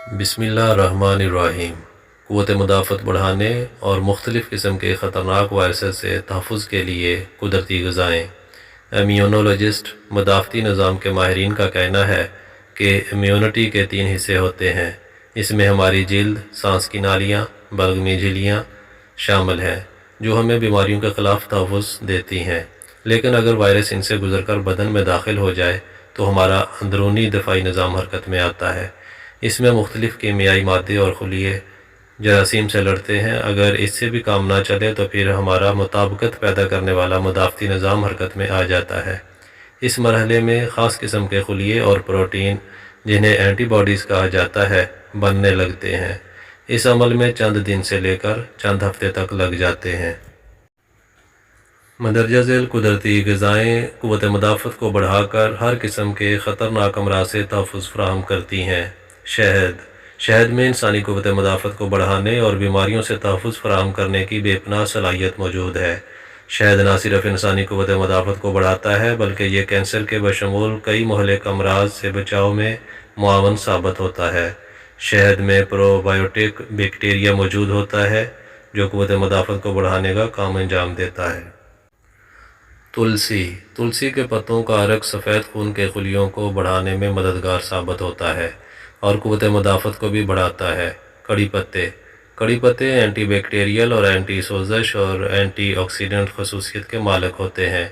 بسم اللہ الرحمن الرحیم۔ قوت مدافعت بڑھانے اور مختلف قسم کے خطرناک وائرسز سے تحفظ کے لیے قدرتی غذائیں۔ امیونولوجسٹ مدافعتی نظام کے ماہرین کا کہنا ہے کہ امیونٹی کے 3 حصے ہوتے ہیں۔ اس میں ہماری جلد، سانس کی نالیاں، بلغمی جھلیاں شامل ہیں جو ہمیں بیماریوں کے خلاف تحفظ دیتی ہیں۔ لیکن اگر وائرس ان سے گزر کر بدن میں داخل ہو جائے تو ہمارا اندرونی دفاعی نظام حرکت میں آتا ہے۔ اس میں مختلف کیمیائی مادے اور خلیے جراثیم سے لڑتے ہیں۔ اگر اس سے بھی کام نہ چلے تو پھر ہمارا مطابقت پیدا کرنے والا مدافعتی نظام حرکت میں آ جاتا ہے۔ اس مرحلے میں خاص قسم کے خلیے اور پروٹین، جنہیں اینٹی باڈیز کہا جاتا ہے، بننے لگتے ہیں۔ اس عمل میں چند دن سے لے کر چند ہفتے تک لگ جاتے ہیں۔ مندرجہ ذیل قدرتی غذائیں قوت مدافعت کو بڑھا کر ہر قسم کے خطرناک امراض سے تحفظ فراہم کرتی ہیں۔ شہد میں انسانی قوت مدافعت کو بڑھانے اور بیماریوں سے تحفظ فراہم کرنے کی بے پناہ صلاحیت موجود ہے۔ شہد نہ صرف انسانی قوت مدافعت کو بڑھاتا ہے بلکہ یہ کینسر کے بشمول کئی مہلک امراض سے بچاؤ میں معاون ثابت ہوتا ہے۔ شہد میں پرو بایوٹک بیکٹیریا موجود ہوتا ہے جو قوت مدافعت کو بڑھانے کا کام انجام دیتا ہے۔ تلسی کے پتوں کا عرق سفید خون کے خلیوں کو بڑھانے میں مددگار ثابت ہوتا ہے اور قوت مدافعت کو بھی بڑھاتا ہے۔ کڑی پتے اینٹی بیکٹیریل اور اینٹی سوزش اور اینٹی آکسیڈنٹ خصوصیت کے مالک ہوتے ہیں۔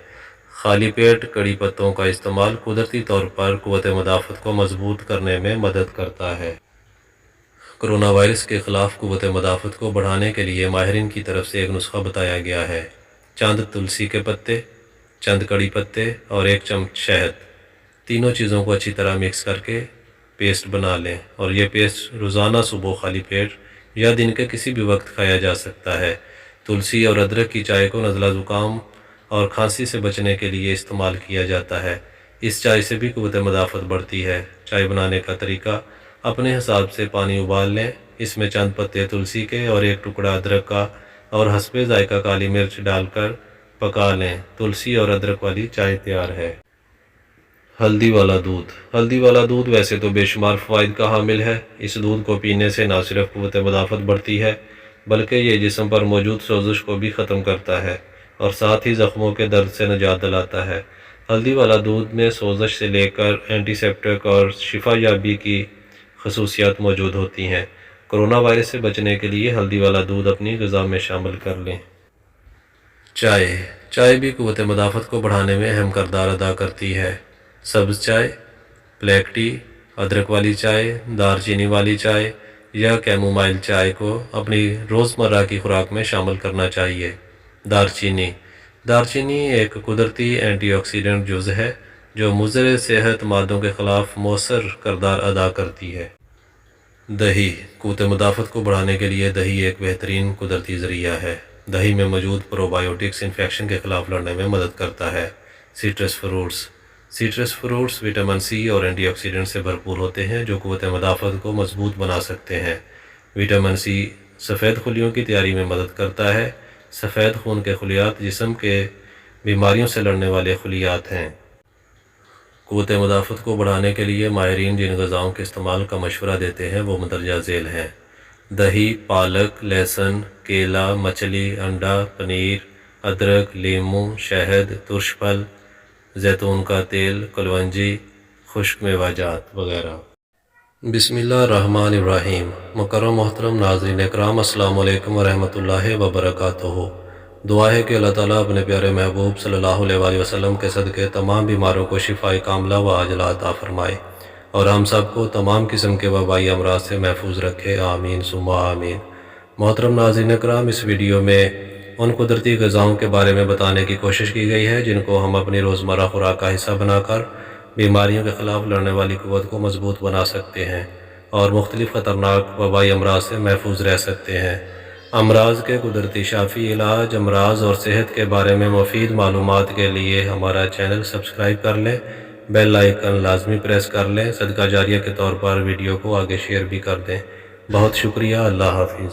خالی پیٹ کڑی پتوں کا استعمال قدرتی طور پر قوت مدافعت کو مضبوط کرنے میں مدد کرتا ہے۔ کرونا وائرس کے خلاف قوت مدافعت کو بڑھانے کے لیے ماہرین کی طرف سے ایک نسخہ بتایا گیا ہے۔ چند تلسی کے پتے، چند کڑی پتے اور 1 چمچ شہد، تینوں چیزوں کو اچھی طرح مکس کر کے پیسٹ بنا لیں، اور یہ پیسٹ روزانہ صبح خالی پیٹ یا دن کے کسی بھی وقت کھایا جا سکتا ہے۔ تلسی اور ادرک کی چائے کو نزلہ زکام اور کھانسی سے بچنے کے لیے استعمال کیا جاتا ہے۔ اس چائے سے بھی قوت مدافعت بڑھتی ہے۔ چائے بنانے کا طریقہ: اپنے حساب سے پانی ابال لیں، اس میں چند پتے تلسی کے اور 1 ٹکڑا ادرک کا اور حسب ذائقہ کالی مرچ ڈال کر پکا لیں۔ تلسی اور ادرک والی چائے تیار ہے۔ ہلدی والا دودھ ویسے تو بے شمار فوائد کا حامل ہے۔ اس دودھ کو پینے سے نہ صرف قوت مدافعت بڑھتی ہے بلکہ یہ جسم پر موجود سوزش کو بھی ختم کرتا ہے اور ساتھ ہی زخموں کے درد سے نجات دلاتا ہے۔ ہلدی والا دودھ میں سوزش سے لے کر اینٹی سیپٹک اور شفا یابی کی خصوصیات موجود ہوتی ہیں۔ کرونا وائرس سے بچنے کے لیے ہلدی والا دودھ اپنی غذا میں شامل کر لیں۔ چائے بھی قوت مدافعت کو بڑھانے میں اہم کردار ادا کرتی ہے۔ سبز چائے، بلیک ٹی، ادرک والی چائے، دار چینی والی چائے یا کیمومائل چائے کو اپنی روزمرہ کی خوراک میں شامل کرنا چاہیے۔ دارچینی ایک قدرتی اینٹی آکسیڈنٹ جز ہے جو مضر صحت مادوں کے خلاف مؤثر کردار ادا کرتی ہے۔ دہی قوت مدافعت کو بڑھانے کے لیے دہی ایک بہترین قدرتی ذریعہ ہے۔ دہی میں موجود پرو بایوٹکس انفیکشن کے خلاف لڑنے میں مدد کرتا ہے۔ سٹرس فروٹس وٹامن سی اور اینٹی آکسیڈنٹ سے بھرپور ہوتے ہیں جو قوت مدافعت کو مضبوط بنا سکتے ہیں۔ وٹامن سی سفید خلیوں کی تیاری میں مدد کرتا ہے۔ سفید خون کے خلیات جسم کے بیماریوں سے لڑنے والے خلیات ہیں۔ قوت مدافعت کو بڑھانے کے لیے ماہرین جن غذاؤں کے استعمال کا مشورہ دیتے ہیں وہ مندرجہ ذیل ہیں: دہی، پالک، لہسن، کیلا، مچھلی، انڈا، پنیر، ادرک، لیموں، شہد، ترش پھل، زیتون کا تیل، کلونجی، خشک میوہ جات وغیرہ۔ بسم اللہ الرحمن الرحیم۔ مکرم محترم ناظرین اکرام، السلام علیکم ورحمۃ اللہ وبرکاتہ۔ دعا ہے کہ اللہ تعالیٰ اپنے پیارے محبوب صلی اللہ علیہ وآلہ وسلم کے صدقے تمام بیماروں کو شفائے کاملہ و عاجلہ عطا فرمائے اور ہم سب کو تمام قسم کے وبائی امراض سے محفوظ رکھے، آمین ثم آمین۔ محترم ناظرین اکرام، اس ویڈیو میں ان قدرتی غذاؤں کے بارے میں بتانے کی کوشش کی گئی ہے جن کو ہم اپنی روزمرہ خوراک کا حصہ بنا کر بیماریوں کے خلاف لڑنے والی قوت کو مضبوط بنا سکتے ہیں اور مختلف خطرناک وبائی امراض سے محفوظ رہ سکتے ہیں۔ امراض کے قدرتی شافی علاج، امراض اور صحت کے بارے میں مفید معلومات کے لیے ہمارا چینل سبسکرائب کر لیں، بیل آئیکن لازمی پریس کر لیں، صدقہ جاریہ کے طور پر ویڈیو کو آگے شیئر بھی کر دیں۔ بہت شکریہ، اللہ حافظ۔